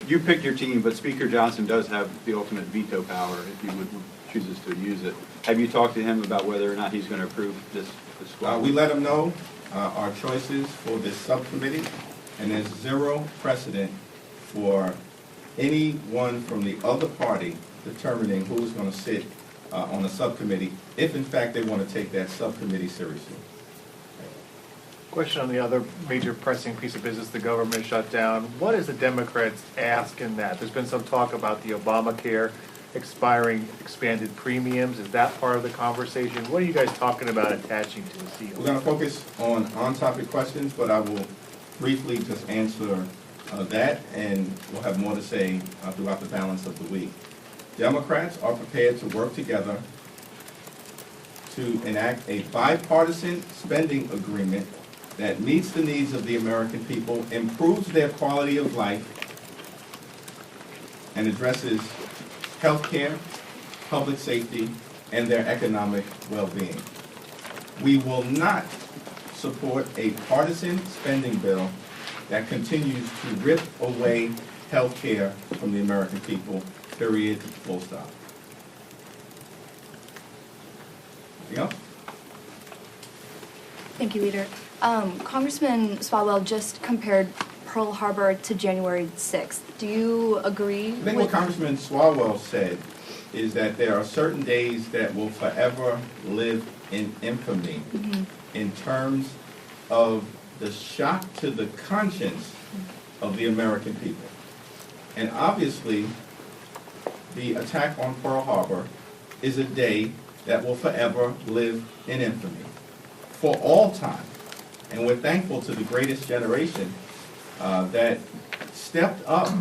you picked your team, but Speaker Johnson does have the ultimate veto power if he chooses to use it. Have you talked to him about whether or not he's going to approve this squad? We let him know our choices for this subcommittee, and there's zero precedent for anyone from the other party determining who's going to sit on the subcommittee, if in fact they want to take that subcommittee seriously. Question on the other major pressing piece of business, the government shutdown. What is the Democrats' ask in that? There's been some talk about the Obamacare expiring expanded premiums. Is that part of the conversation? What are you guys talking about attaching to the seal? We're going to focus on topic questions, but I will briefly just answer that, and we'll have more to say throughout the balance of the week. Democrats are prepared to work together to enact a bipartisan spending agreement that meets the needs of the American people, improves their quality of life, and addresses health care, public safety, and their economic well-being. We will not support a partisan spending bill that continues to rip away health care from the American people, period, full stop. Anything else? Thank you, Leader. Congressman Swalwell just compared Pearl Harbor to January 6th. Do you agree? I think what Congressman Swalwell said is that there are certain days that will forever live in infamy in terms of the shock to the conscience of the American people. And obviously, the attack on Pearl Harbor is a day that will forever live in infamy for all time. And we're thankful to the greatest generation that stepped up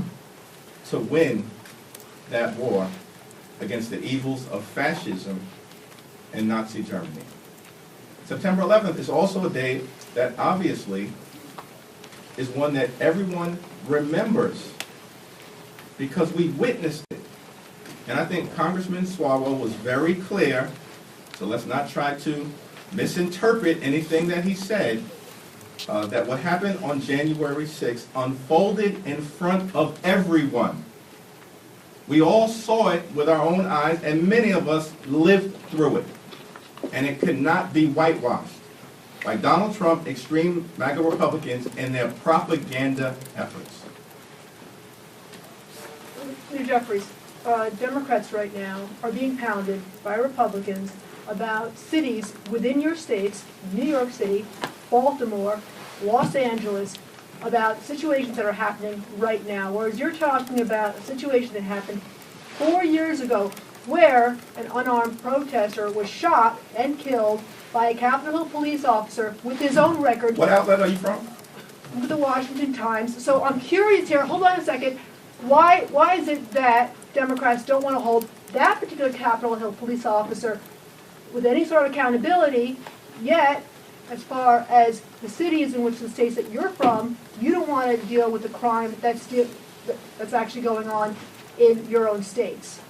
to win that war against the evils of fascism and Nazi Germany. September 11th is also a day that obviously is one that everyone remembers because we witnessed it. And I think Congressman Swalwell was very clear, so let's not try to misinterpret anything that he said, that what happened on January 6th unfolded in front of everyone. We all saw it with our own eyes, and many of us lived through it. And it could not be whitewashed by Donald Trump, extreme MAGA Republicans, and their propaganda efforts. Mr. Jeffries, Democrats right now are being pounded by Republicans about cities within your states, New York City, Baltimore, Los Angeles, about situations that are happening right now, whereas you're talking about a situation that happened 4 years ago where an unarmed protester was shot and killed by a Capitol Hill police officer with his own record. What outlet are you from? The Washington Times. So I'm curious here, hold on a second, why is it that Democrats don't want to hold that particular Capitol Hill police officer with any sort of accountability, yet as far as the cities in which the states that you're from, you don't want to deal with the crime that's actually going on in your own states.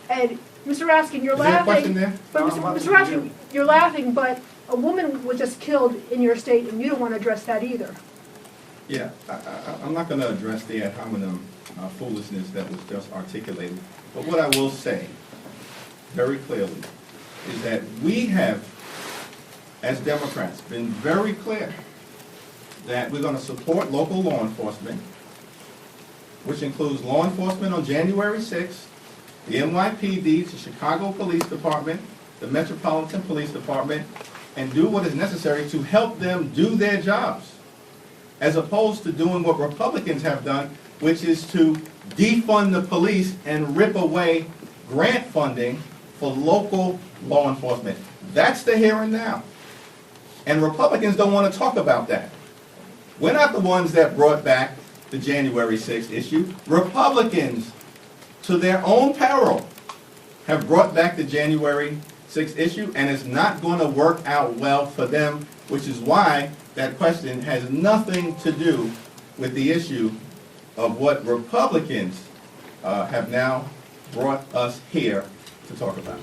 And Mr. Raskin, you're laughing. But Mr. Raskin, you're laughing, but a woman was just killed in your state, and you don't want to address that either. Yeah, I'm not going to address the ad hominem foolishness that was just articulated. But what I will say very clearly is that we have, as Democrats, been very clear that we're going to support local law enforcement, which includes law enforcement on January 6th, the NYPD, the Chicago Police Department, the Metropolitan Police Department, and do what is necessary to help them do their jobs, as opposed to doing what Republicans have done, which is to defund the police and rip away grant funding for local law enforcement. That's the here and now. And Republicans don't want to talk about that. We're not the ones that brought back the January 6th issue. Republicans, to their own peril, have brought back the January 6th issue, and it's not going to work out well for them, which is why that question has nothing to do with the issue of what Republicans have now brought us here to talk about.